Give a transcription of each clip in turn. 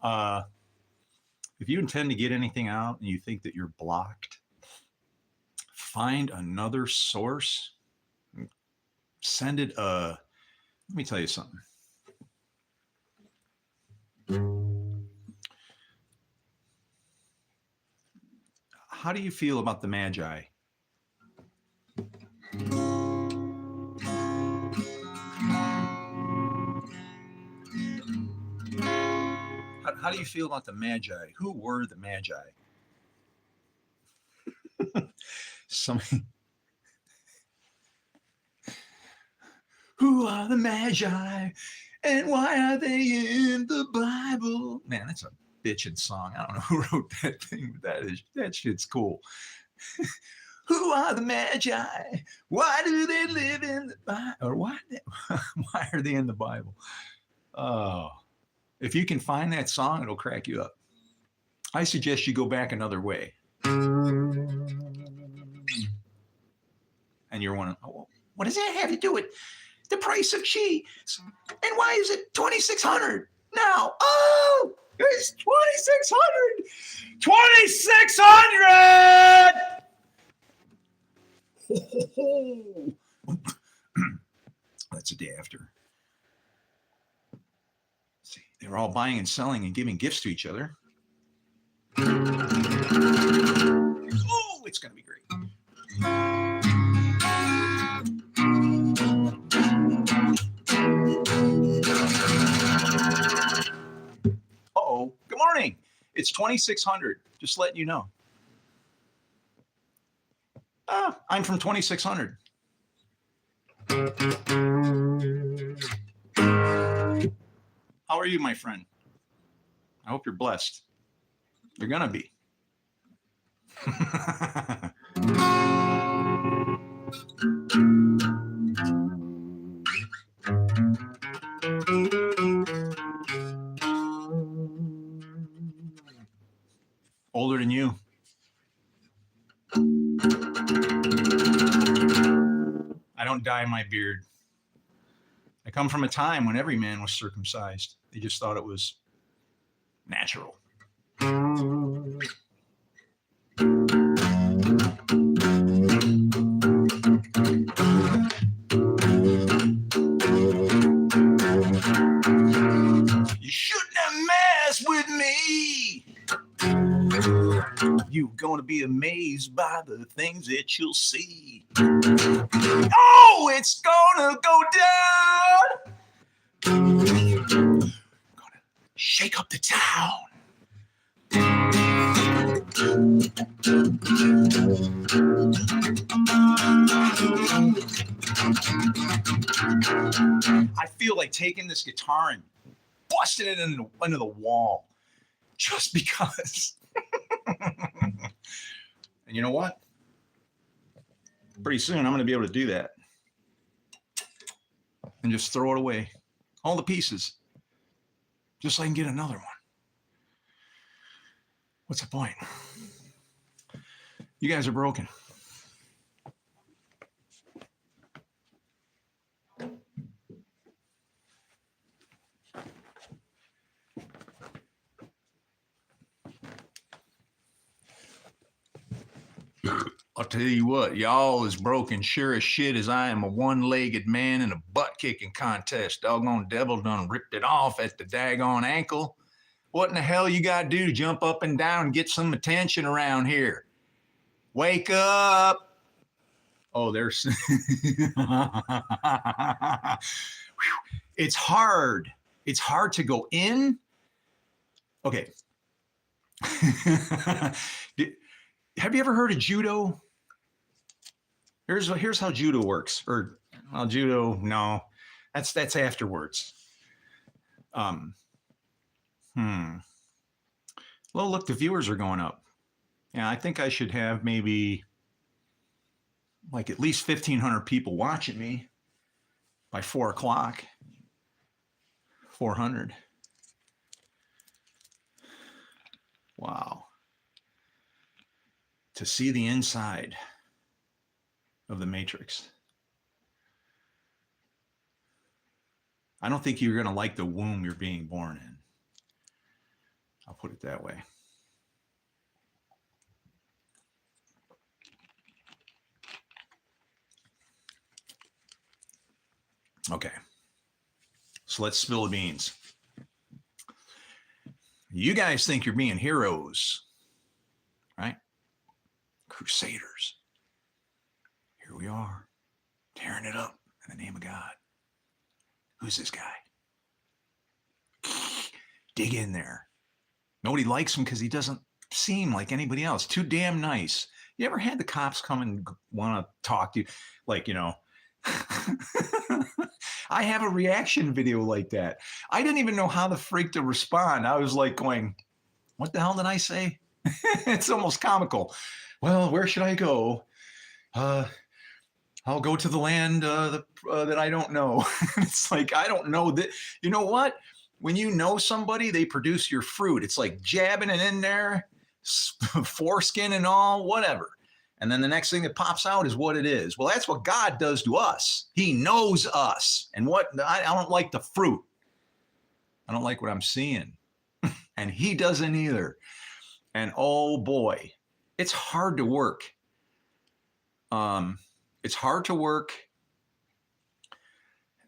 Uh, if you intend to get anything out and you think that you're blocked, find another source. Send it. Let me tell you something. How do you feel about the Magi? How do you feel about the Magi? Who were the Magi? Somebody. Who are the Magi? And why are they in the Bible? Man, that's a bitchin' song. I don't know who wrote that thing, but that shit's cool. Who are the Magi? Why do they live in the Bible? Or why are they in the Bible? Oh, if you can find that song, it'll crack you up. I suggest you go back another way. And you're wondering, oh, what does that have to do with the price of cheese? And why is it $2,600 now? Oh, it's $2,600. $2,600. That's a day after. See, they were all buying and selling and giving gifts to each other. Oh, it's going to be great. Uh-oh. Good morning. It's 2,600. Just letting you know. I'm from 2,600. How are you, my friend? I hope you're blessed. You're going to be. Older than you. I don't dye my beard. I come from a time when every man was circumcised. They just thought it was natural. You shouldn't have messed with me. You're going to be amazed by the things that you'll see. Oh, it's going to go down. Going to shake up the town. I feel like taking this guitar and busting it into the wall just because. And you know what? Pretty soon I'm going to be able to do that and just throw it away. All the pieces. Just so I can get another one. What's the point? You guys are broken. I'll tell you what, y'all is broken sure as shit as I am a one-legged man in a butt-kicking contest. Doggone devil done ripped it off at the daggone ankle. What in the hell you gotta do to jump up and down and get some attention around here? Wake up. Oh, there's... It's hard. It's hard to go in. Okay. Have you ever heard of judo? Here's how judo works. Or judo, no. That's afterwards. Well, look, the viewers are going up. Yeah, I think I should have maybe like at least 1,500 people watching me by 4 o'clock. 400. Wow. To see the inside of the Matrix. I don't think you're going to like the womb you're being born in. I'll put it that way. Okay. So let's spill the beans. You guys think you're being heroes, right? Crusaders. Here we are, tearing it up in the name of God. Who's this guy? Dig in there. Nobody likes him because he doesn't seem like anybody else. Too damn nice. You ever had the cops come and want to talk to you? Like, you know, I have a reaction video like that. I didn't even know how the freak to respond. I was like going, what the hell did I say? It's almost comical. Well, where should I go? I'll go to the land that I don't know. It's like, I don't know that. You know what? When you know somebody, they produce your fruit. It's like jabbing it in there, foreskin and all, whatever. And then the next thing that pops out is what it is. Well, that's what God does to us. He knows us. And what I don't like the fruit. I don't like what I'm seeing. And he doesn't either. And oh boy, it's hard to work. It's hard to work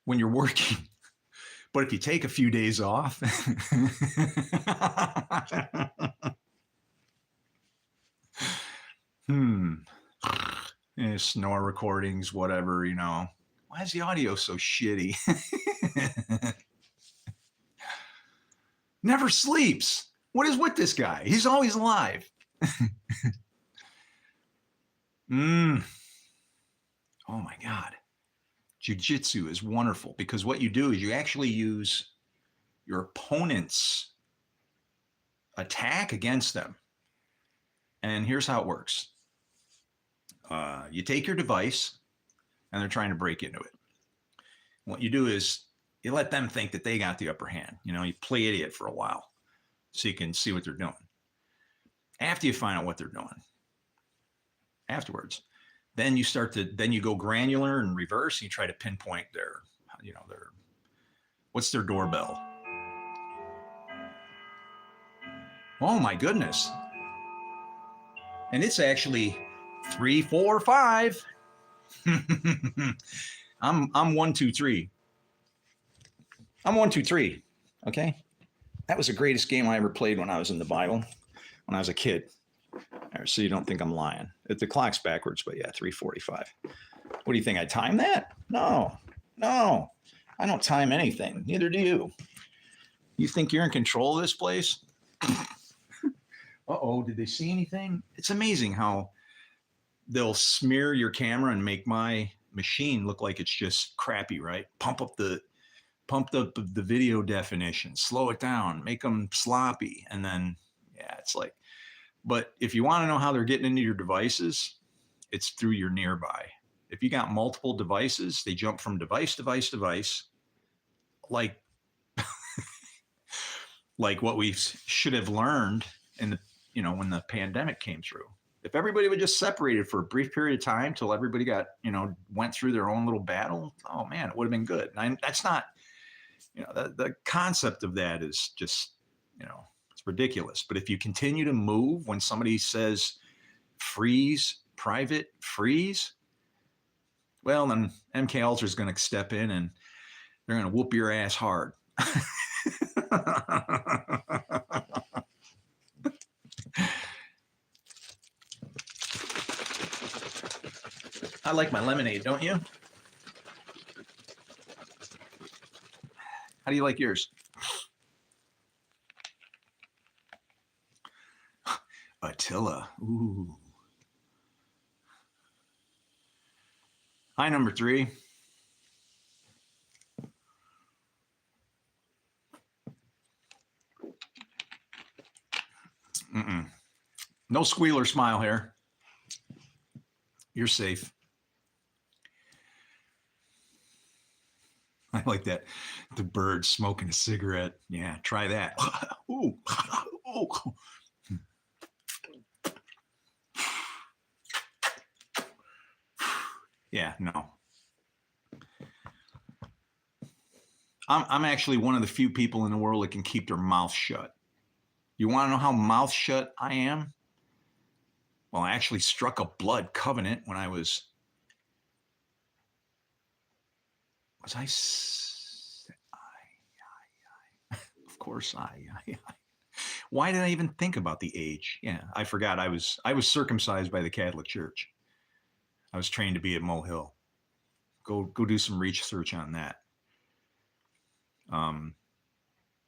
when you're working. But if you take a few days off, snore recordings, whatever, you know. Why is the audio so shitty? Never sleeps. What is with this guy? He's always alive. Oh my God. Jiu-jitsu is wonderful because what you do is you actually use your opponent's attack against them. And here's how it works. You take your device and they're trying to break into it. What you do is you let them think that they got the upper hand. You know, you play idiot for a while so you can see what they're doing. After you find out what they're doing, afterwards, then you go granular and reverse. And you try to pinpoint what's their doorbell? Oh my goodness. And it's actually 3, 4, 5. I'm 1, 2, 3. I'm 1, 2, 3. Okay. That was the greatest game I ever played when I was in the Bible, when I was a kid. So you don't think I'm lying. The clock's backwards, but yeah, 3:45. What do you think? I time that? No. I don't time anything. Neither do you. You think you're in control of this place? Uh-oh, did they see anything? It's amazing how they'll smear your camera and make my machine look like it's just crappy, right? Pump up the video definition, slow it down, make them sloppy. And then, yeah, it's like, but if you want to know how they're getting into your devices, it's through your nearby. If you got multiple devices, they jump from device to device, like, like what we should have learned in when the pandemic came through. If everybody would just separated for a brief period of time till everybody got, went through their own little battle, oh man, it would have been good. And that's not, the concept of that is just, it's ridiculous. But if you continue to move when somebody says freeze, private, freeze, well, then MK Ultra is going to step in and they're going to whoop your ass hard. I like my lemonade, don't you? How do you like yours? Attila. Ooh. Hi, number 3. No squealer smile here. You're safe. I like that. The bird smoking a cigarette. Yeah, try that. Ooh. Ooh. Yeah, no. I'm actually one of the few people in the world that can keep their mouth shut. You want to know how mouth shut I am? Well, I actually struck a blood covenant when I was I? Of course, I. Why did I even think about the age? Yeah, I forgot. I was circumcised by the Catholic Church. I was trained to be at Mohill. Go do some research on that.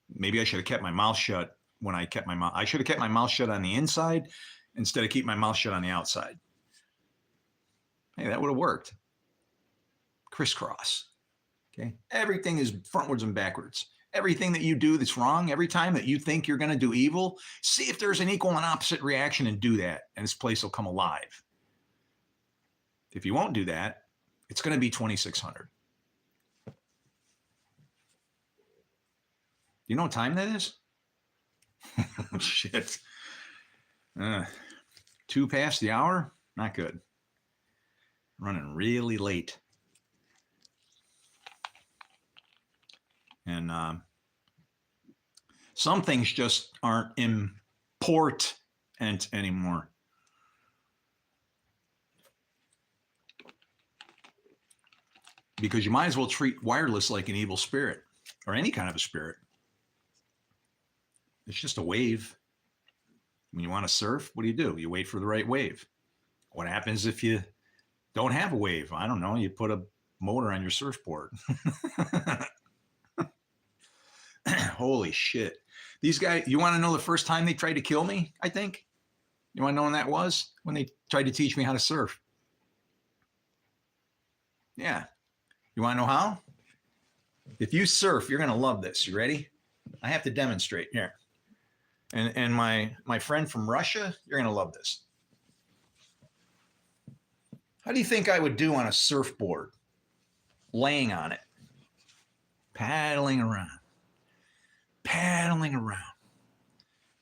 Maybe I should have kept my mouth shut when I kept my mouth. I should have kept my mouth shut on the inside instead of keep my mouth shut on the outside. Hey, that would have worked. Crisscross. Okay. Everything is frontwards and backwards. Everything that you do that's wrong, every time that you think you're going to do evil, see if there's an equal and opposite reaction and do that. And this place will come alive. If you won't do that, it's going to be 2,600. You know what time that is? Shit. 2 past the hour? Not good. Running really late. And some things just aren't important anymore. Because you might as well treat wireless like an evil spirit or any kind of a spirit. It's just a wave. When you want to surf, what do? You wait for the right wave. What happens if you don't have a wave? I don't know. You put a motor on your surfboard. Holy shit. These guys, you want to know the first time they tried to kill me, I think? You want to know when that was? When they tried to teach me how to surf. Yeah. You want to know how? If you surf, you're going to love this. You ready? I have to demonstrate here. And my friend from Russia, you're going to love this. How do you think I would do on a surfboard? Laying on it. Paddling around.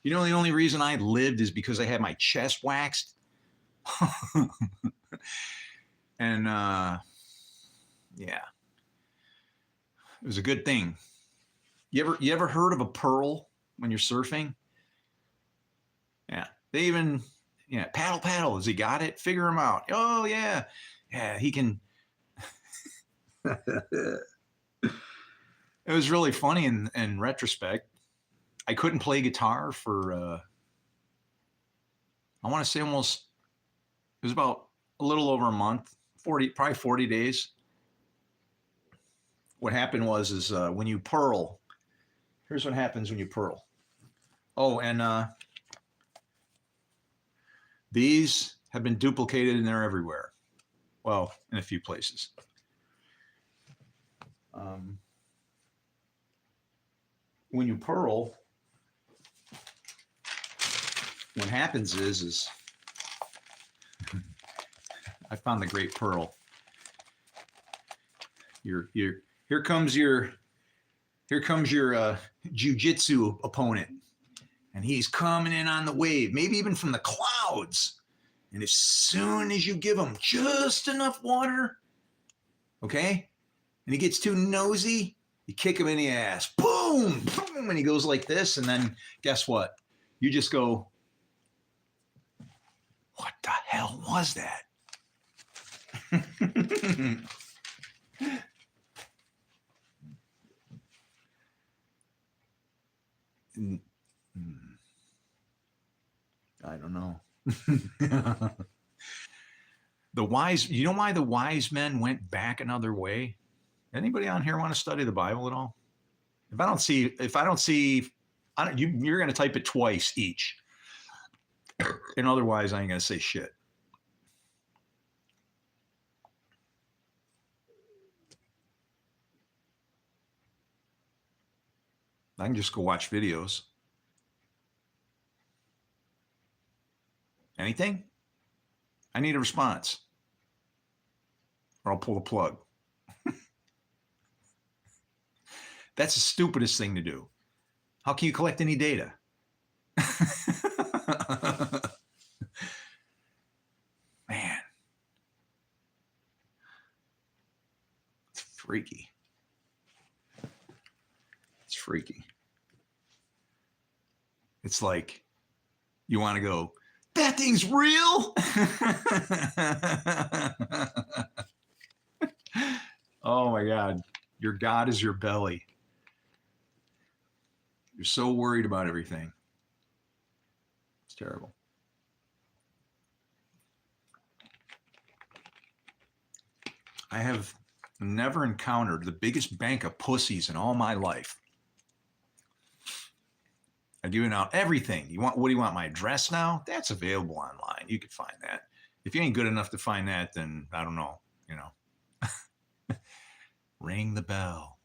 You know, the only reason I lived is because I had my chest waxed. And yeah, it was a good thing. You ever heard of a pearl when you're surfing? Yeah, they even paddle. Has he got it? Figure him out. Oh yeah, he can. It was really funny in retrospect. I couldn't play guitar for I want to say almost. It was about a little over a month, probably 40 days. What happened is when you pearl. Here's what happens when you pearl. Oh, and these have been duplicated and they're everywhere. Well, in a few places. When you pearl, what happens is I found the great pearl. Here comes your jiu-jitsu opponent, and he's coming in on the wave, maybe even from the clouds. And as soon as you give him just enough water, okay, and he gets too nosy, you kick him in the ass, boom, boom, and he goes like this, and then guess what? You just go, what the hell was that? I don't know. You know why the wise men went back another way? Anybody on here want to study the Bible at all? If I don't see, you're going to type it twice each. And otherwise, I ain't going to say shit. I can just go watch videos. Anything? I need a response. Or I'll pull the plug. That's the stupidest thing to do. How can you collect any data? Man. It's freaky. It's freaky. It's like you want to go, that thing's real. Oh my God. Your God is your belly. You're so worried about everything. It's terrible. I have never encountered the biggest bank of pussies in all my life. I do now everything. What do you want? My address now? That's available online. You could find that. If you ain't good enough to find that, then I don't know, ring the bell.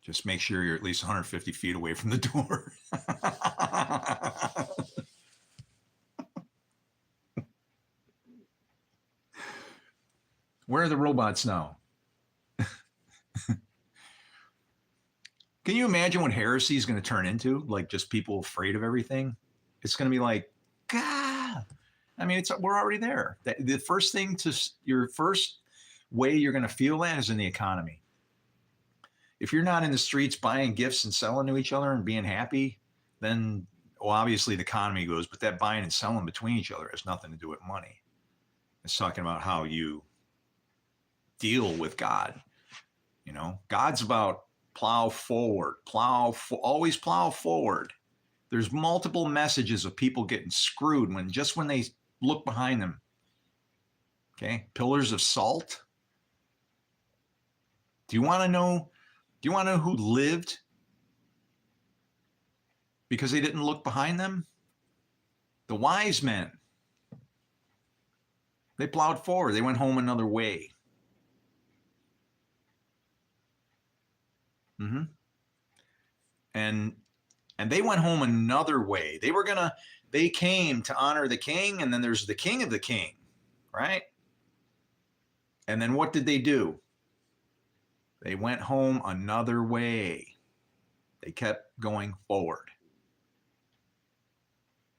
Just make sure you're at least 150 feet away from the door. Where are the robots now? Can you imagine what heresy is going to turn into? Like just people afraid of everything? It's going to be like, God. I mean, we're already there. The first thing your first way you're going to feel that is in the economy. If you're not in the streets buying gifts and selling to each other and being happy, then, well, obviously the economy goes, but that buying and selling between each other has nothing to do with money. It's talking about how you deal with God. God's about plow forward, always plow forward. There's multiple messages of people getting screwed when they look behind them. Okay. Pillars of salt. Do you want to know who lived because they didn't look behind them? The wise men. They plowed forward. They went home another way. Mm-hmm. And they went home another way. They came to honor the king, and then there's the king of the king, right? And then what did they do? They went home another way. They kept going forward.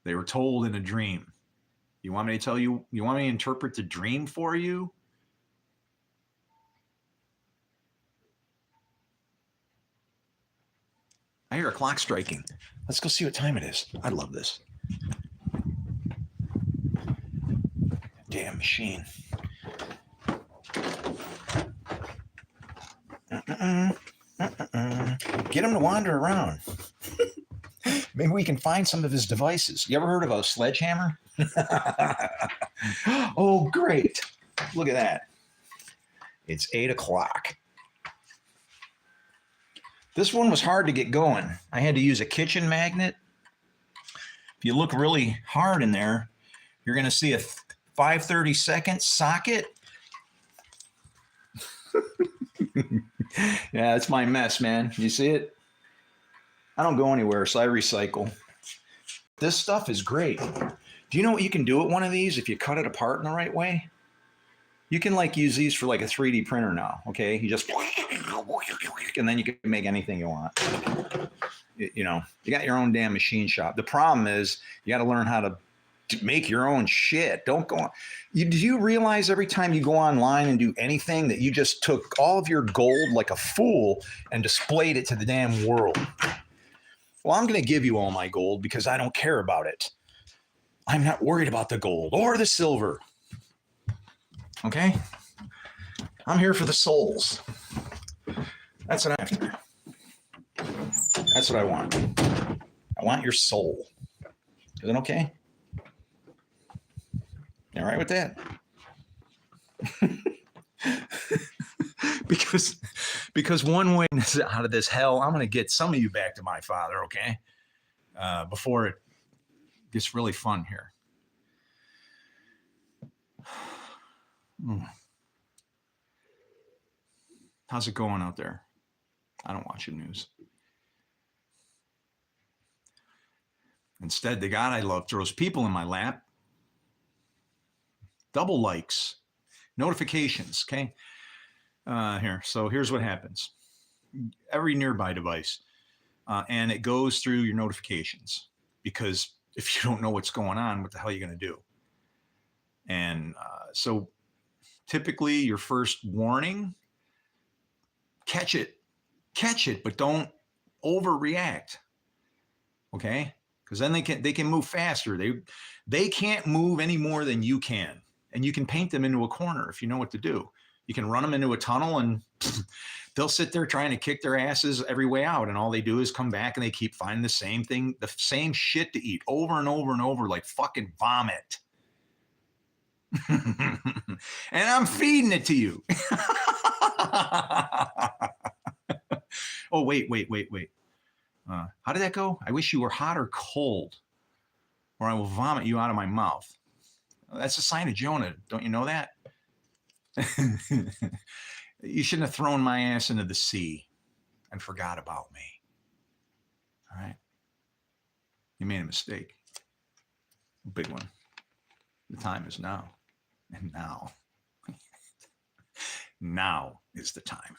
They were told in a dream. You want me to tell you? You want me to interpret the dream for you? I hear a clock striking. Let's go see what time it is. I love this. Damn machine. Get him to wander around. Maybe we can find some of his devices. You ever heard of a sledgehammer? Oh, great. Look at that. It's 8 o'clock. This one was hard to get going. I had to use a kitchen magnet. If you look really hard in there, you're going to see a 5/32 socket. Yeah, it's my mess, man. You see it? I don't go anywhere, so I recycle. This stuff is great. Do you know what you can do with one of these if you cut it apart in the right way? You can use these for a 3D printer now, okay? You just, and then you can make anything you want. You got your own damn machine shop. The problem is you got to learn how to make your own shit. Don't go on. Do you realize every time you go online and do anything that you just took all of your gold like a fool and displayed it to the damn world? Well, I'm going to give you all my gold because I don't care about it. I'm not worried about the gold or the silver. Okay? I'm here for the souls. That's what I'm after. That's what I want. I want your soul. Is it okay? You all right with that? because one way out of this hell, I'm going to get some of you back to my Father, okay? Before it gets really fun here. How's it going out there? I don't watch the news. Instead, the God I love throws people in my lap. Double likes, notifications, okay? So here's what happens. Every nearby device, and it goes through your notifications, because if you don't know what's going on, what the hell are you going to do? And so typically your first warning, catch it, but don't overreact. Okay, because then they can move faster. They can't move any more than you can, and you can paint them into a corner if you know what to do. You can run them into a tunnel, and they'll sit there trying to kick their asses every way out, and all they do is come back and they keep finding the same thing, the same shit to eat over and over and over, like fucking vomit. And I'm feeding it to you. Oh, wait. How did that go? I wish you were hot or cold, or I will vomit you out of my mouth. That's a sign of Jonah. Don't you know that? You shouldn't have thrown my ass into the sea and forgot about me. All right? You made a mistake. A big one. The time is now. And now is the time.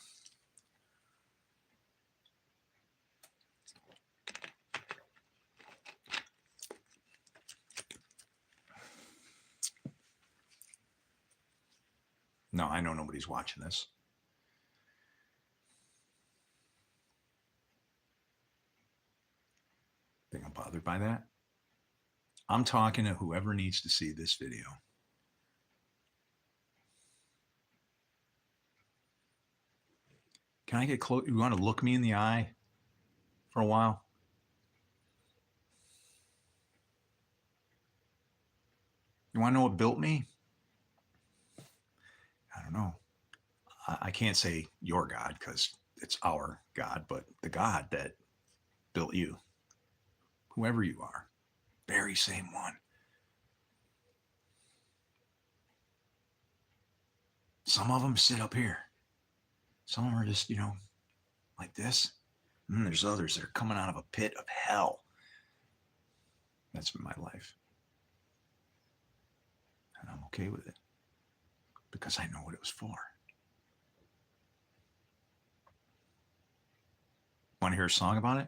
No, I know nobody's watching this. Think I'm bothered by that? I'm talking to whoever needs to see this video. Can I get close? You want to look me in the eye for a while? You want to know what built me? I don't know. I can't say your God because it's our God, but the God that built you, whoever you are, very same one. Some of them sit up here. Some of them are just, like this. And there's others that are coming out of a pit of hell. That's been my life. And I'm okay with it because I know what it was for. Want to hear a song about it?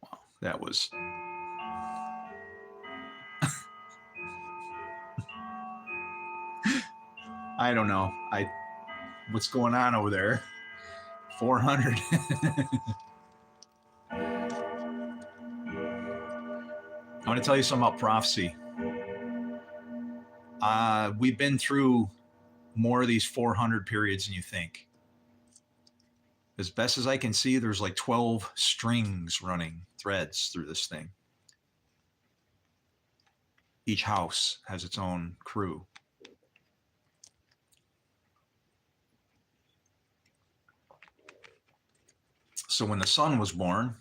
Wow, that was... I don't know. What's going on over there? 400. I want to tell you something about prophecy. We've been through more of these 400 periods than you think. As best as I can see, there's like 12 strings running, threads through this thing. Each house has its own crew. So when the sun was born,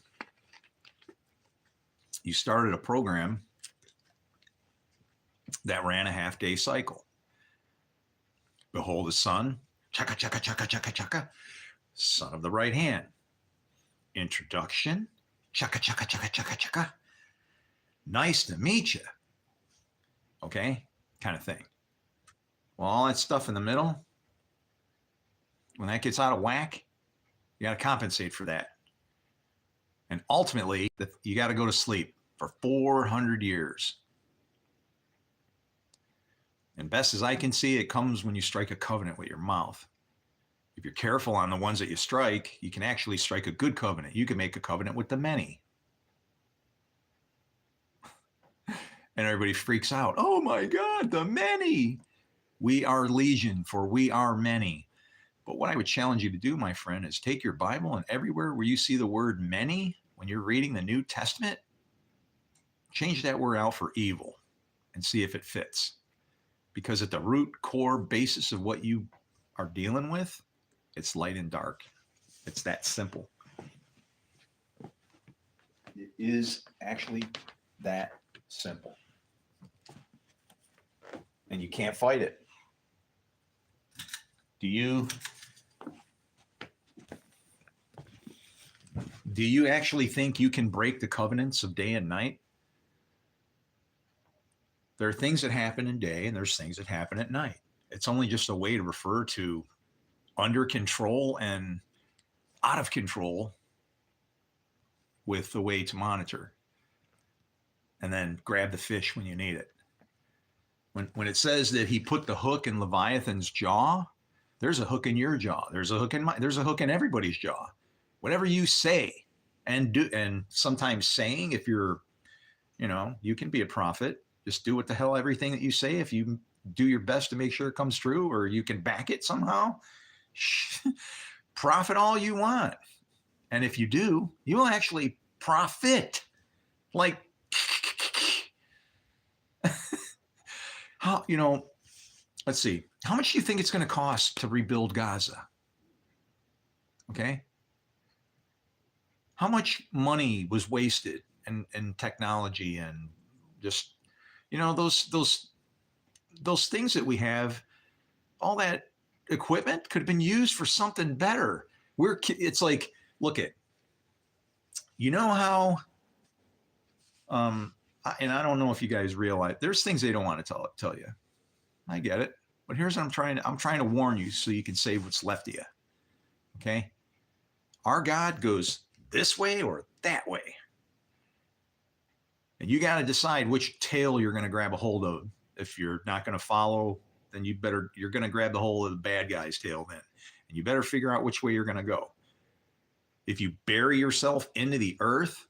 you started a program that ran a half-day cycle. Behold the sun, chaka, chaka, chaka, chaka, chaka, son of the right hand. Introduction, chaka, chaka, chaka, chaka, chaka. Nice to meet you. Okay, kind of thing. Well, all that stuff in the middle, when that gets out of whack, you got to compensate for that. And ultimately, you got to go to sleep for 400 years. And best as I can see, it comes when you strike a covenant with your mouth. If you're careful on the ones that you strike, you can actually strike a good covenant. You can make a covenant with the many. And everybody freaks out. Oh my God, the many. We are legion, for we are many. But what I would challenge you to do, my friend, is take your Bible and everywhere where you see the word many, when you're reading the New Testament, change that word out for evil and see if it fits. Because at the root core basis of what you are dealing with, it's light and dark. It's that simple. It is actually that simple. And you can't fight it. Do you actually think you can break the covenants of day and night? There are things that happen in day and there's things that happen at night. It's only just a way to refer to under control and out of control with the way to monitor, and then grab the fish when you need it. When it says that he put the hook in Leviathan's jaw, there's a hook in your jaw. There's a hook in everybody's jaw. Whatever you say and do, and sometimes saying, if you're, you can be a prophet. Just do what the hell everything that you say. If you do your best to make sure it comes true, or you can back it somehow, profit all you want. And if you do, you will actually profit. Like, how, let's see. How much do you think it's going to cost to rebuild Gaza? Okay. How much money was wasted in technology and just, those things that we have, all that equipment could have been used for something better. It's like, look at, how, and I don't know if you guys realize, there's things they don't want to tell you. I get it. But here's what I'm trying to warn you so you can save what's left of you. Okay. Our God goes this way or that way. And you got to decide which tail you're going to grab a hold of. If you're not going to follow, then you're going to grab the hold of the bad guy's tail then. And you better figure out which way you're going to go. If you bury yourself into the earth,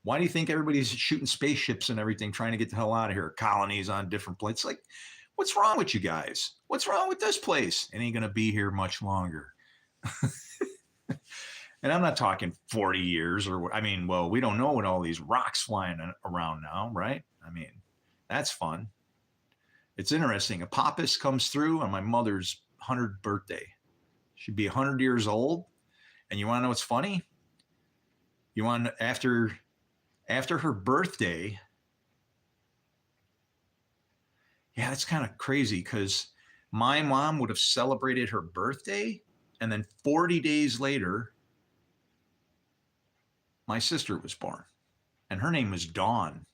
why do you think everybody's shooting spaceships and everything, trying to get the hell out of here? Colonies on different places. Like, what's wrong with you guys? What's wrong with this place? It ain't going to be here much longer. And I'm not talking 40 years well, we don't know what all these rocks flying around now, right? That's fun. It's interesting. A Pappas comes through on my mother's 100th birthday. She'd be 100 years old. And you want to know what's funny? After her birthday, yeah, that's kind of crazy because my mom would have celebrated her birthday, and then 40 days later, my sister was born, and her name was Dawn.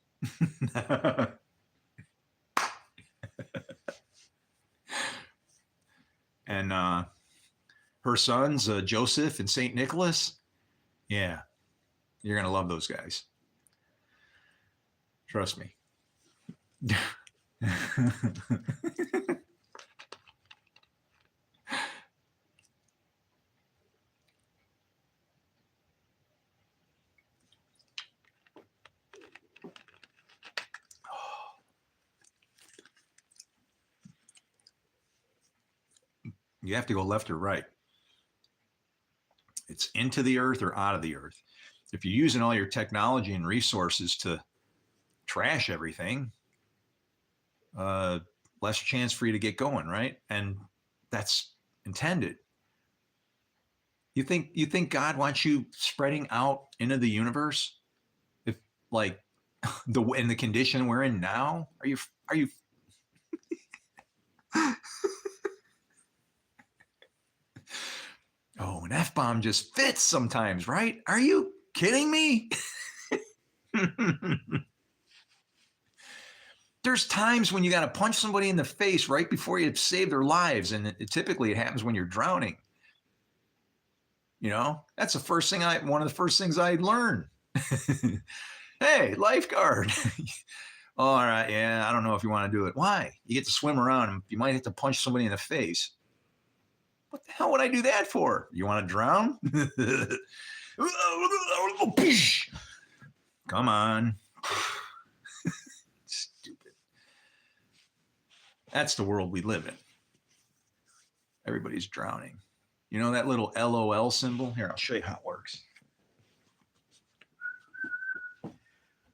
And her sons, Joseph and St. Nicholas. Yeah, you're going to love those guys. Trust me. You have to go left or right. It's into the earth or out of the earth. If you're using all your technology and resources to trash everything, less chance for you to get going, right? And that's intended. You think God wants you spreading out into the universe? If like in the condition we're in now, are you Oh, an F-bomb just fits sometimes, right? Are you kidding me? There's times when you got to punch somebody in the face right before you save their lives. And typically it happens when you're drowning. That's one of the first things I learned. Hey, lifeguard. All right. Yeah. I don't know if you want to do it. Why? You get to swim around and you might have to punch somebody in the face. What the hell would I do that for? You want to drown? Come on. Stupid. That's the world we live in. Everybody's drowning. You know that little LOL symbol? Here, I'll show you how it works.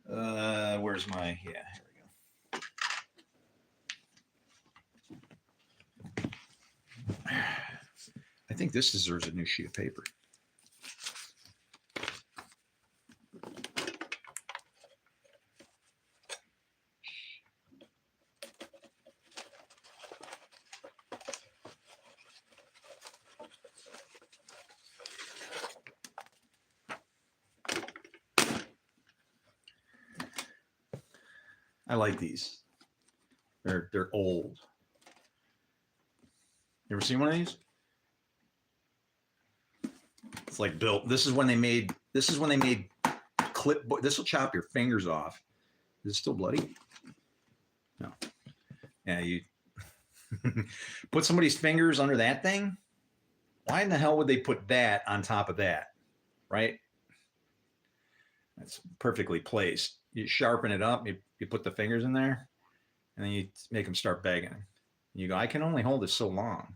Where's my, here we go. I think this deserves a new sheet of paper. I like these. They're old. You ever seen one of these? It's like built. This is when they made clipboard. This will chop your fingers off. Is it still bloody? No. Yeah, you put somebody's fingers under that thing. Why in the hell would they put that on top of that? Right? That's perfectly placed. You sharpen it up. You put the fingers in there, and then you make them start begging. You go, I can only hold this so long.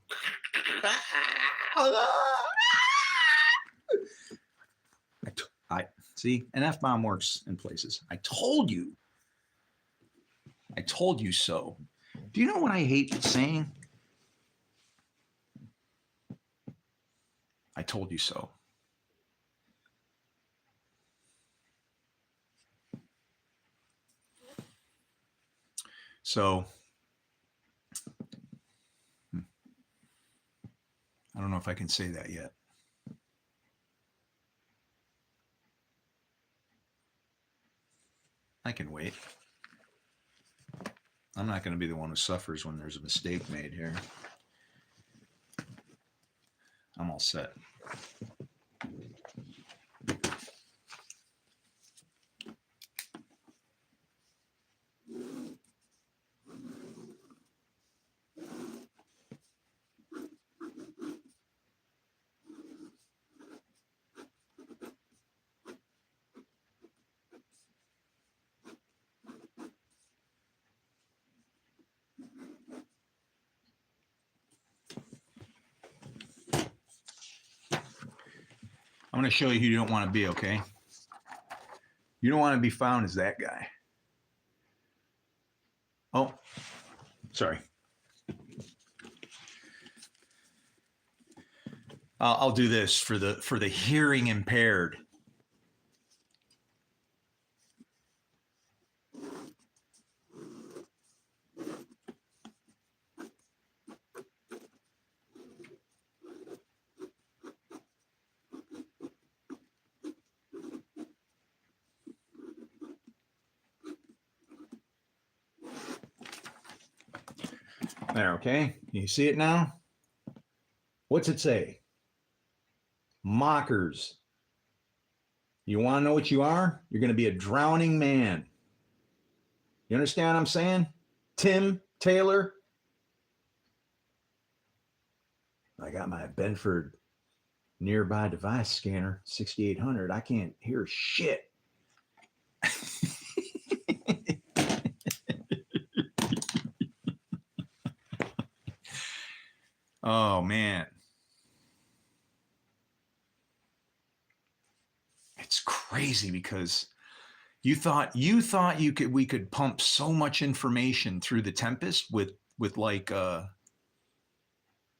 I see, an F-bomb works in places. I told you so. Do you know what I hate saying? I told you so. So I don't know if I can say that yet. I can wait. I'm not going to be the one who suffers when there's a mistake made here. I'm all set. I'm going to show you who you don't want to be, okay? You don't want to be found as that guy. Oh, sorry. I'll do this for the hearing impaired. There, okay? You see it now? What's it say? Mockers. You want to know what you are? You're going to be a drowning man. You understand what I'm saying? Tim Taylor. I got my Benford nearby device scanner, 6800. I can't hear shit. Oh man. It's crazy because you thought we could pump so much information through the Tempest with like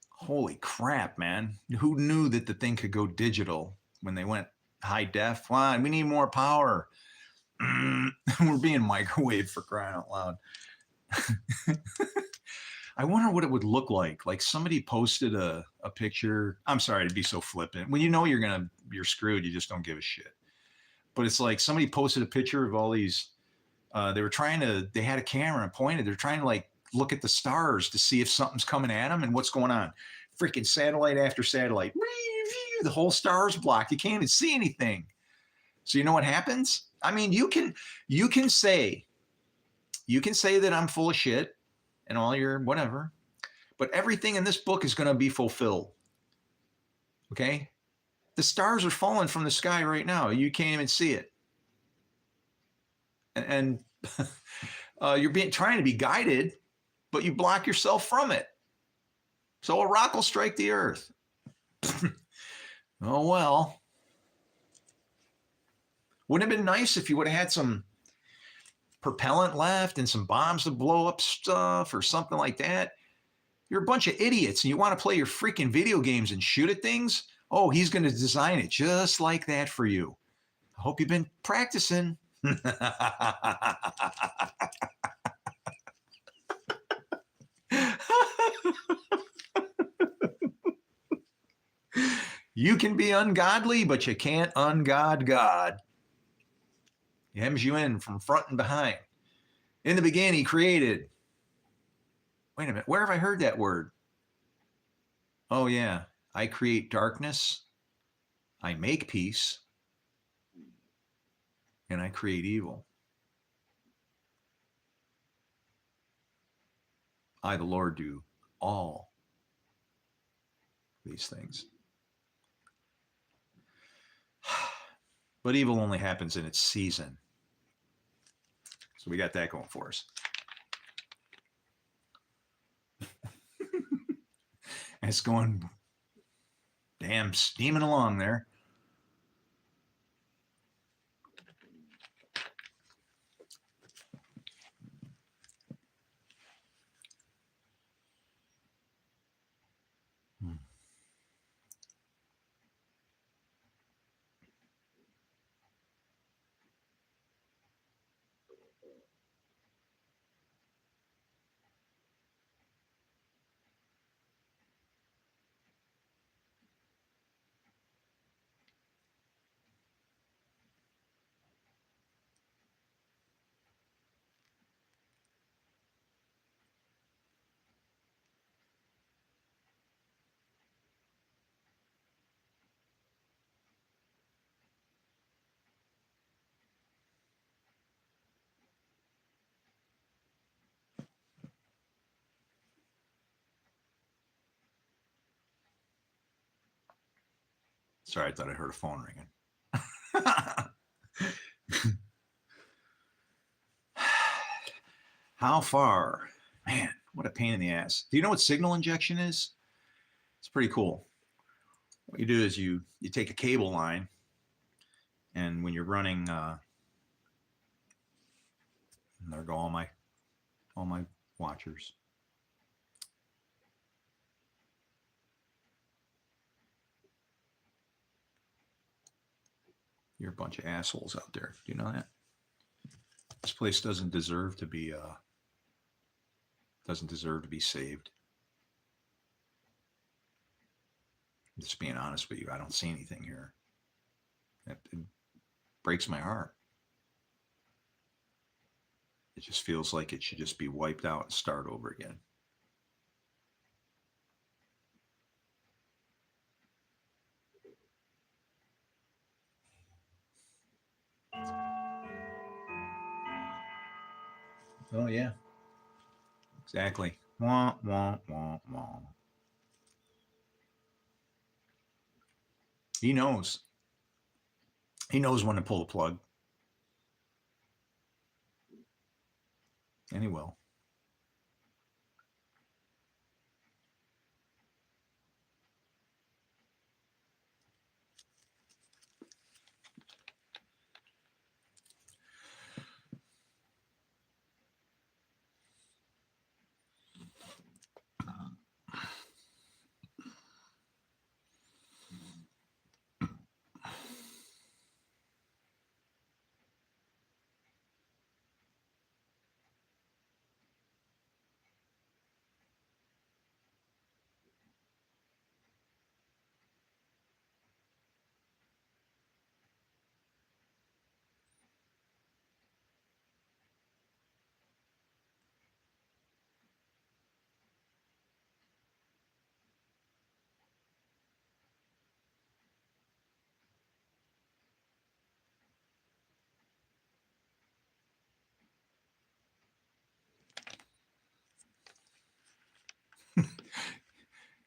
holy crap, man. Who knew that the thing could go digital when they went high def? Wow, we need more power. We're being microwaved, for crying out loud. I wonder what it would look like. Like somebody posted a picture. I'm sorry to be so flippant. When you know you're screwed, you just don't give a shit. But it's like somebody posted a picture of all these. They had a camera and pointed. They're trying to like look at the stars to see if something's coming at them and what's going on. Freaking satellite after satellite. The whole star's blocked. You can't even see anything. So you know what happens? I mean, you can say that I'm full of shit and all your whatever, but everything in this book is going to be fulfilled. Okay? The stars are falling from the sky right now. You can't even see it. And you're trying to be guided, but you block yourself from it. So a rock will strike the earth. Oh, well. Wouldn't it have been nice if you would have had some propellant left and some bombs to blow up stuff or something like that? You're a bunch of idiots and you want to play your freaking video games and shoot at things? Oh, he's going to design it just like that for you. I hope you've been practicing. You can be ungodly, but you can't ungod God. He hems you in from front and behind. In the beginning, he created. Wait a minute. Where have I heard that word? Oh, yeah. I create darkness. I make peace and I create evil. I, the Lord, do all these things. But evil only happens in its season. So we got that going for us. It's going damn steaming along there. Sorry, I thought I heard a phone ringing. How far? Man, what a pain in the ass. Do you know what signal injection is? It's pretty cool. What you do is you take a cable line, and when you're running, there go all my watchers. You're a bunch of assholes out there. Do you know that? This place doesn't deserve to be saved. I'm just being honest with you. I don't see anything here. It breaks my heart. It just feels like it should just be wiped out and start over again. Oh, yeah. Exactly. Wah, wah, wah, wah. He knows. He knows when to pull the plug. And he will.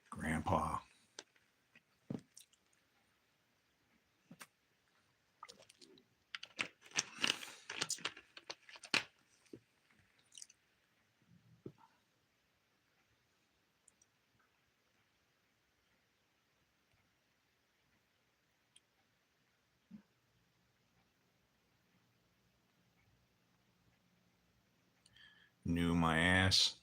Grandpa. Knew my ass.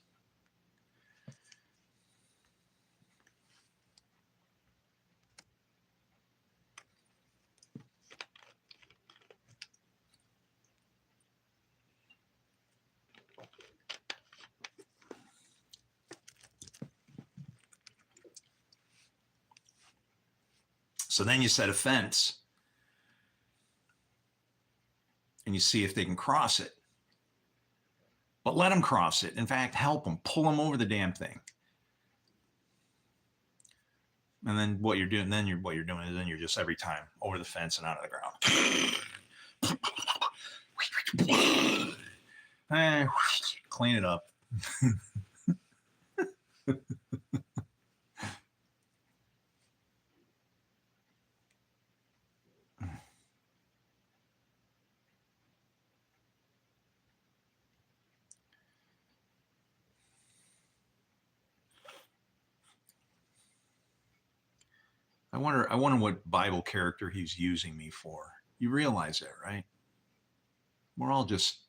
So then you set a fence and you see if they can cross it. But let them cross it. In fact, help them. Pull them over the damn thing. And then what you're doing is then you're just every time over the fence and out of the ground. Clean it up. I wonder what Bible character he's using me for. You realize that, right? We're all just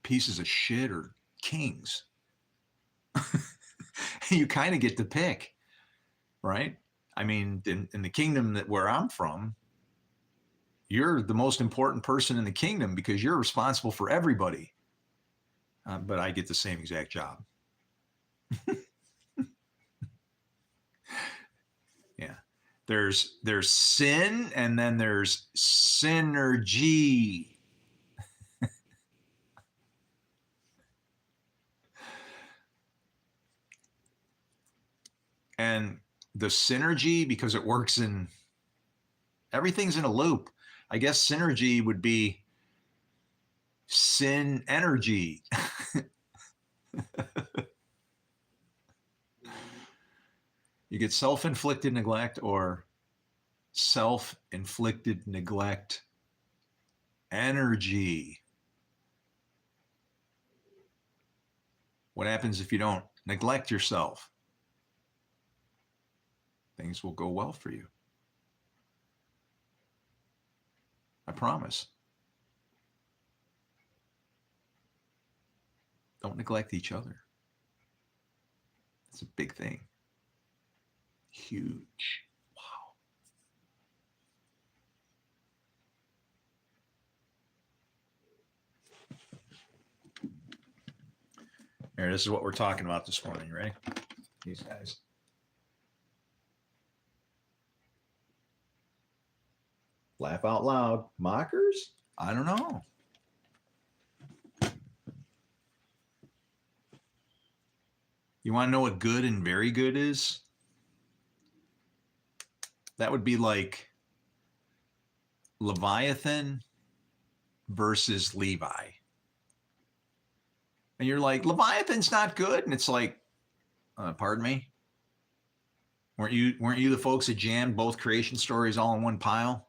pieces of shit or kings. You kind of get to pick, right? I mean, in the kingdom where I'm from, you're the most important person in the kingdom because you're responsible for everybody. But I get the same exact job. Yeah. There's sin and then there's synergy. And the synergy, because it works in everything's in a loop. I guess synergy would be sin energy. You get self-inflicted neglect or self-inflicted neglect energy. What happens if you don't neglect yourself? Things will go well for you. I promise. Don't neglect each other. It's a big thing. Huge. Wow. Here, this is what we're talking about this morning, right? These guys. Laugh out loud. Mockers? I don't know. You want to know what good and very good is? That would be like Leviathan versus Levi. And you're like, Leviathan's not good. And it's like, pardon me? Weren't you the folks that jammed both creation stories all in one pile?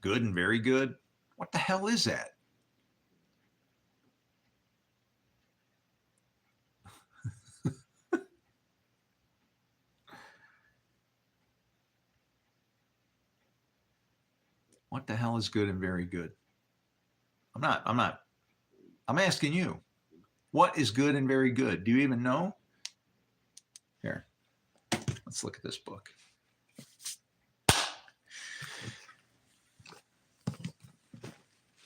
Good and very good? What the hell is that? What the hell is good and very good? I'm asking you. What is good and very good? Do you even know? Here, let's look at this book.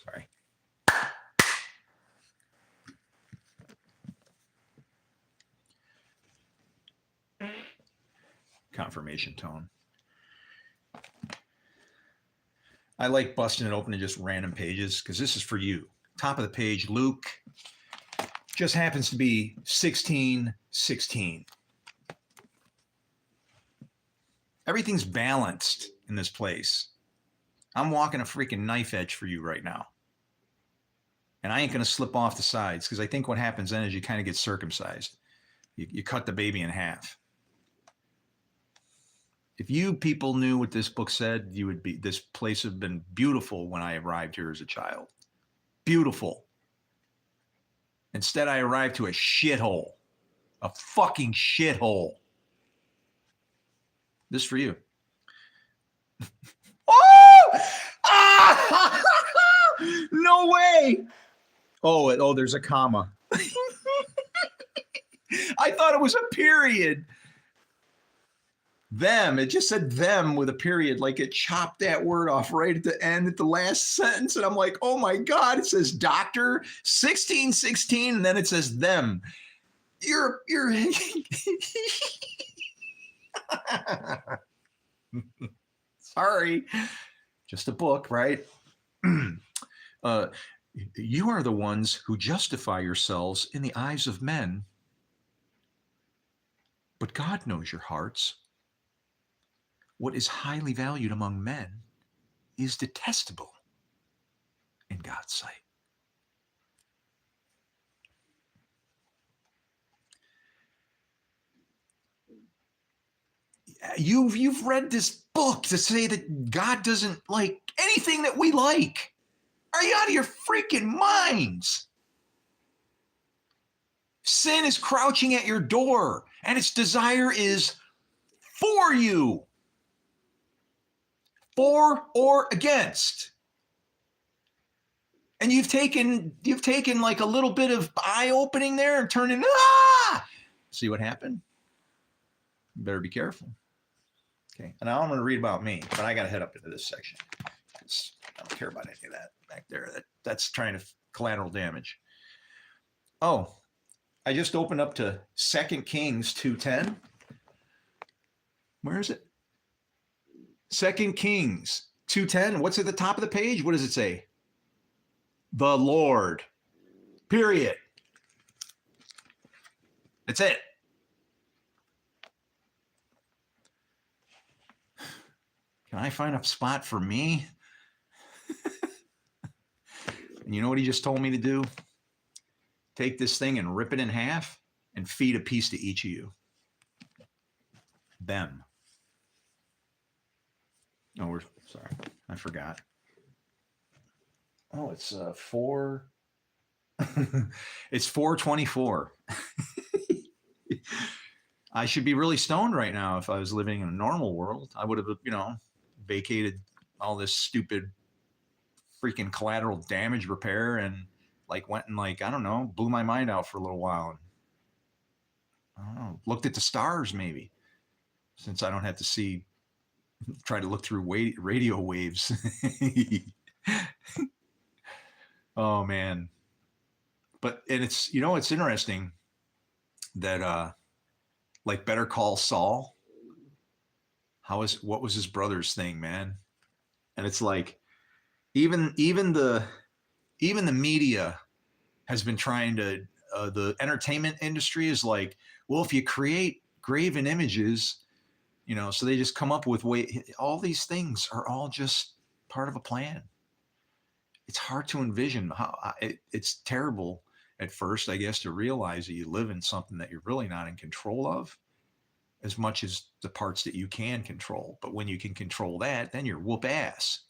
Sorry. Confirmation tone. I like busting it open to just random pages because this is for you. Top of the page, Luke just happens to be 16:16. Everything's balanced in this place. I'm walking a freaking knife edge for you right now. And I ain't going to slip off the sides because I think what happens then is you kind of get circumcised. You cut the baby in half. If you people knew what this book said, you would be, this place would have been beautiful when I arrived here as a child. Beautiful. Instead, I arrived to a shithole. A fucking shithole. This is for you. Oh! Ah! No way. Oh, there's a comma. I thought it was a period. Them, it just said them with a period, like it chopped that word off right at the end at the last sentence. And I'm like, oh my God, it says doctor 1616, and then it says them. You're sorry. Just a book, right? You are the ones who justify yourselves in the eyes of men, but God knows your hearts. what is highly valued among men is detestable in God's sight. You've read this book to say that God doesn't like anything that we like. Are you out of your freaking minds? Sin is crouching at your door, and its desire is for you. For or against. And you've taken like a little bit of eye-opening there and turned in, See what happened? You better be careful. Okay, and now I'm going to read about me, but I got to head up into this section because I don't care about any of that back there. That's trying to collateral damage. Oh, I just opened up to 2 Kings 2:10. Where is it? 2 Kings 2:10. What's at the top of the page? What does it say? The Lord. Period. That's it. Can I find a spot for me? And you know what he just told me to do? Take this thing and rip it in half and feed a piece to each of you. Them. Oh, we're sorry. I forgot. Oh, it's 4. It's 4:24. I should be really stoned right now if I was living in a normal world. I would have, vacated all this stupid freaking collateral damage repair and went and I don't know, blew my mind out for a little while. And, I don't know, looked at the stars maybe, since I don't have to try to look through radio waves. Oh man. And it's, it's interesting that Better Call Saul, what was his brother's thing, man? And it's like even the media has been trying to the entertainment industry is like, well, if you create graven images, so they just come up with all these things are all just part of a plan. It's hard to envision how it's terrible at first, I guess, to realize that you live in something that you're really not in control of as much as the parts that you can control. But when you can control that, then you're whoop ass.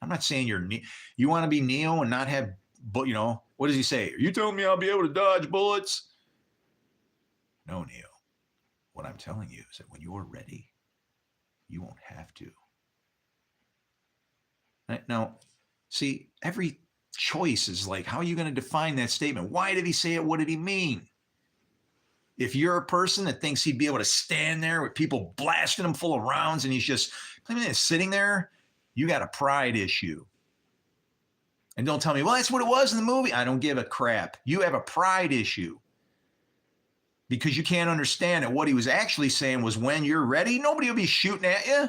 I'm not saying you want to be Neo and not have, what does he say? Are you telling me I'll be able to dodge bullets? No, Neo. What I'm telling you is that when you're ready, you won't have to. Now, see, every choice is like, how are you going to define that statement? Why did he say it? What did he mean? If you're a person that thinks he'd be able to stand there with people blasting him full of rounds and he's just sitting there, you got a pride issue. And don't tell me, well, that's what it was in the movie. I don't give a crap. You have a pride issue. Because you can't understand that what he was actually saying was when you're ready, nobody will be shooting at you.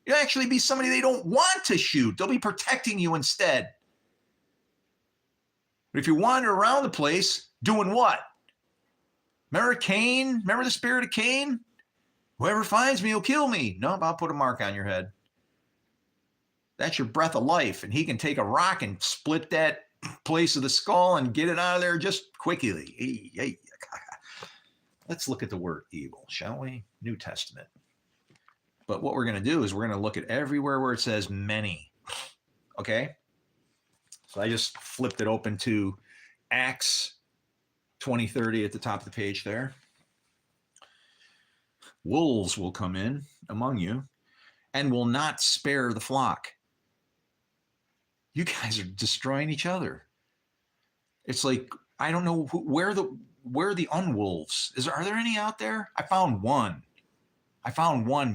You'll actually be somebody they don't want to shoot. They'll be protecting you instead. But if you wander around the place, doing what? Remember Cain? Remember the spirit of Cain? Whoever finds me will kill me. No, I'll put a mark on your head. That's your breath of life. And he can take a rock and split that place of the skull and get it out of there just quickly. Hey. Let's look at the word evil, shall we? New Testament. But what we're going to do is we're going to look at everywhere where it says many. Okay? So I just flipped it open to Acts 20:30 at the top of the page there. Wolves will come in among you and will not spare the flock. You guys are destroying each other. It's like, I don't know where are the unwolves? Are there any out there? I found one.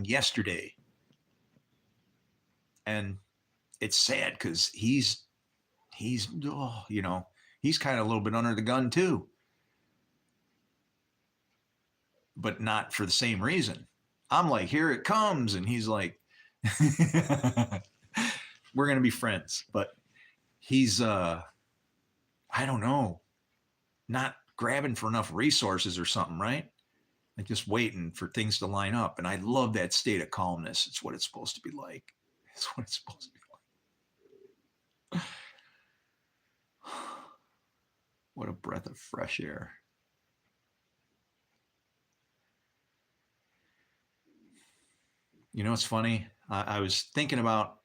Yesterday. And it's sad because he's kind of a little bit under the gun too. But not for the same reason. I'm like, here it comes. And he's like, we're going to be friends. But he's, I don't know, not grabbing for enough resources or something, right? like just waiting for things to line up. And I love that state of calmness. It's what it's supposed to be like. It's what it's supposed to be like. What a breath of fresh air. You know, it's funny. I was thinking about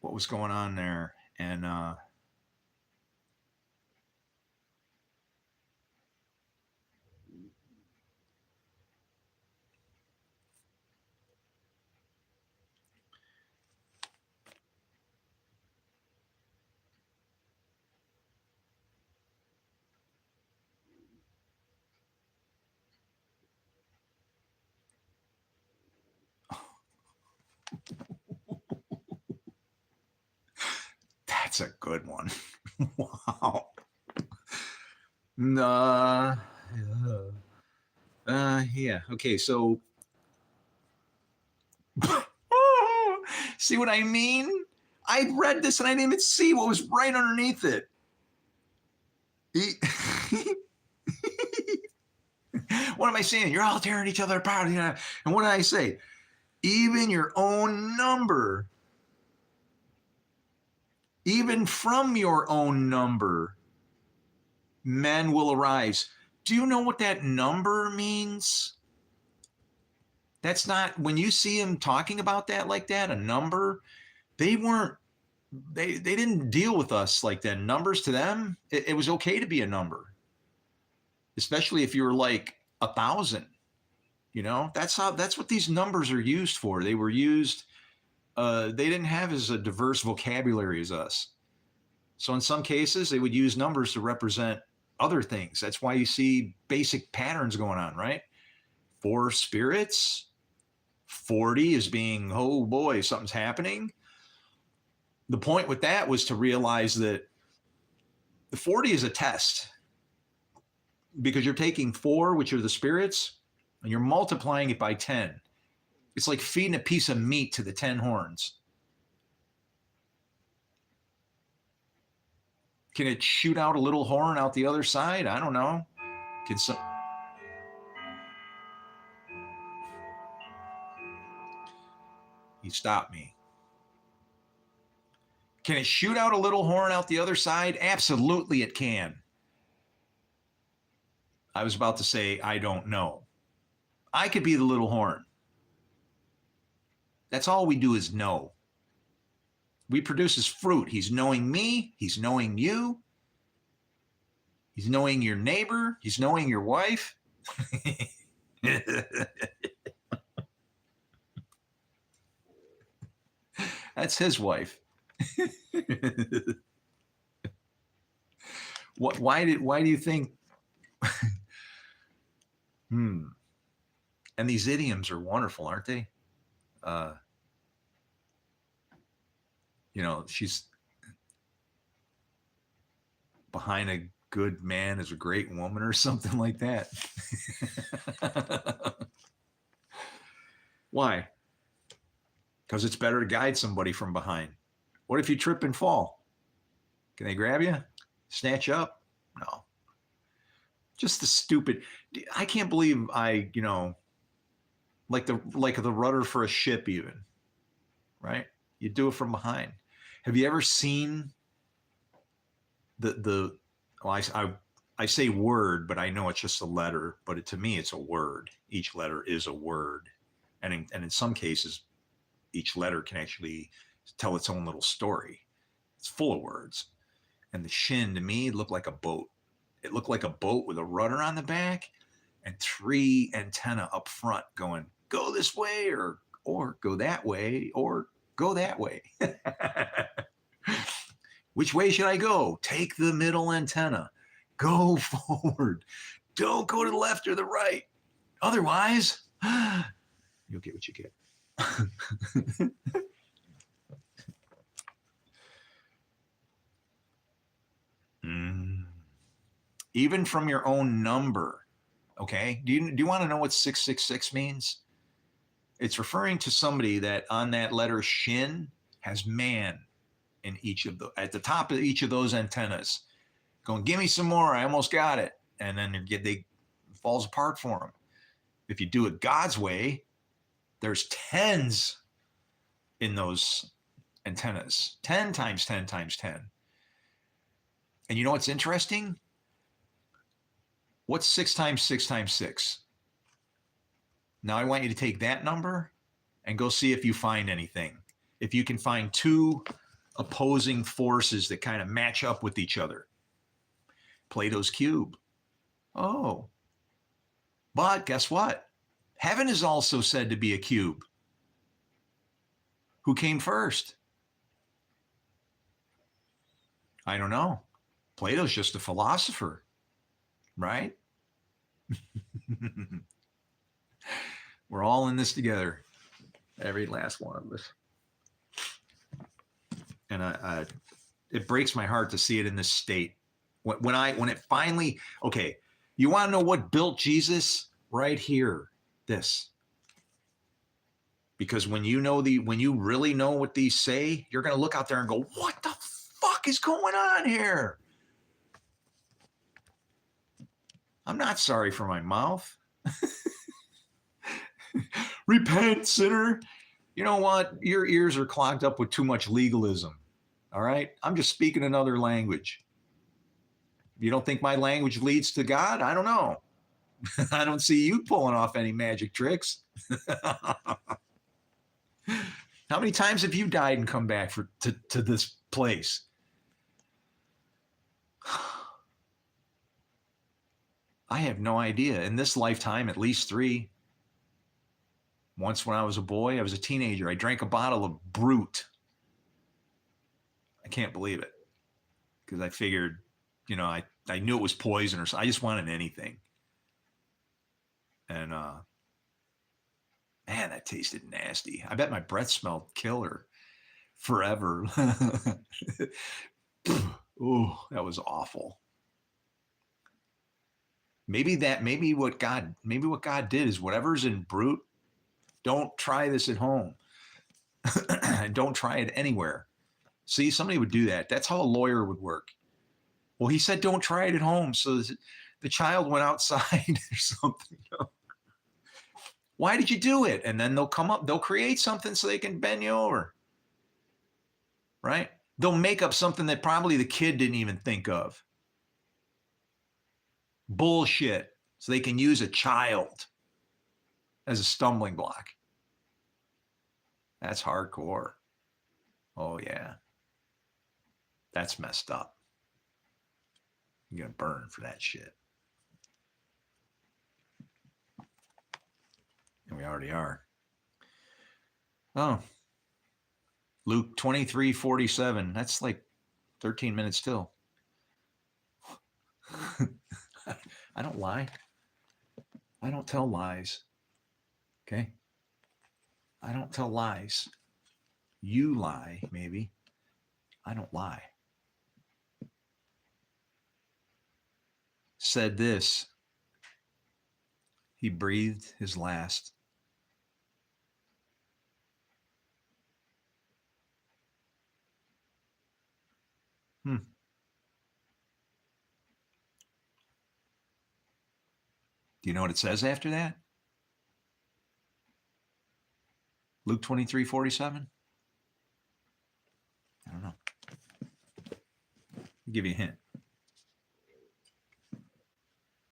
what was going on there, and that's a good one. Wow. Yeah. Okay. So, see what I mean? I read this and I didn't even see what was right underneath it. What am I saying? You're all tearing each other apart. You know? And what did I say? Even your own number, even from your own number, men will arise. Do you know what that number means? That's not, when you see him talking about that like that, a number, they weren't, they didn't deal with us like that. Numbers to them, it was okay to be a number, especially if you were like 1,000. You know, that's what these numbers are used for. They were used, they didn't have as a diverse vocabulary as us. So in some cases, they would use numbers to represent other things. That's why you see basic patterns going on, right? 4 spirits, 40 is being, oh boy, something's happening. The point with that was to realize that the 40 is a test, because you're taking 4, which are the spirits, and you're multiplying it by 10. It's like feeding a piece of meat to the 10 horns. Can it shoot out a little horn out the other side? I don't know. Can some... He stopped me. Can it shoot out a little horn out the other side? Absolutely it can. I was about to say, I don't know. I could be the little horn. That's all we do is know. We produce his fruit. He's knowing me. He's knowing you. He's knowing your neighbor. He's knowing your wife. That's his wife. Why do you think? And these idioms are wonderful, aren't they? You know, she's behind a good man is a great woman, or something like that. Why? Because it's better to guide somebody from behind. What if you trip and fall? Can they grab you? Snatch you up? No. Just the stupid. I can't believe like the rudder for a ship, even, right? You do it from behind. Have you ever seen I say word, but I know it's just a letter, but to me it's a word. Each letter is a word. And in some cases, each letter can actually tell its own little story. It's full of words. And the shin, to me, looked like a boat. It looked like a boat with a rudder on the back and 3 antennae up front going, go this way, or go that way, or go that way. Which way should I go? Take the middle antenna. Go forward. Don't go to the left or the right. Otherwise, you'll get what you get. Even from your own number. Okay. Do you want to know what 666 means? It's referring to somebody that on that letter shin has man in at the top of each of those antennas, going, give me some more. I almost got it. And then they falls apart for them. If you do it God's way, there's tens in those antennas. 10 times 10 times 10. And you know what's interesting? What's 6 times 6 times 6? Now I want you to take that number and go see if you find anything. If you can find two opposing forces that kind of match up with each other. Plato's cube. Oh. But guess what? Heaven is also said to be a cube. Who came first? I don't know. Plato's just a philosopher, right? We're all in this together. Every last one of us. And it breaks my heart to see it in this state. When it finally, okay, you want to know what built Jesus? Right here, this. Because when you really know what these say, you're going to look out there and go, what the fuck is going on here? I'm not sorry for my mouth. Repent, sinner. You know what? Your ears are clogged up with too much legalism. All right? I'm just speaking another language. You don't think my language leads to God? I don't know. I don't see you pulling off any magic tricks. How many times have you died and come back to this place? I have no idea. In this lifetime, at least 3. Once when I was a boy, I was a teenager. I drank a bottle of Brute. I can't believe it. Because I figured, I knew it was poison or something. I just wanted anything. And man, that tasted nasty. I bet my breath smelled killer forever. Oh, that was awful. Maybe what God did is whatever's in Brute, don't try this at home. Don't try it anywhere. See, somebody would do that. That's how a lawyer would work. Well, he said don't try it at home. So the child went outside or something. Why did you do it? And then they'll create something so they can bend you over. Right? They'll make up something that probably the kid didn't even think of. Bullshit. So they can use a child as a stumbling block. That's hardcore. Oh, yeah. That's messed up. You're going to burn for that shit. And we already are. Oh. Luke 23:47. That's like 13 minutes still. I don't lie. I don't tell lies. Okay? I don't tell lies. You lie, maybe. I don't lie. Said this. He breathed his last. Do you know what it says after that? Luke 23:47? I don't know. I'll give you a hint.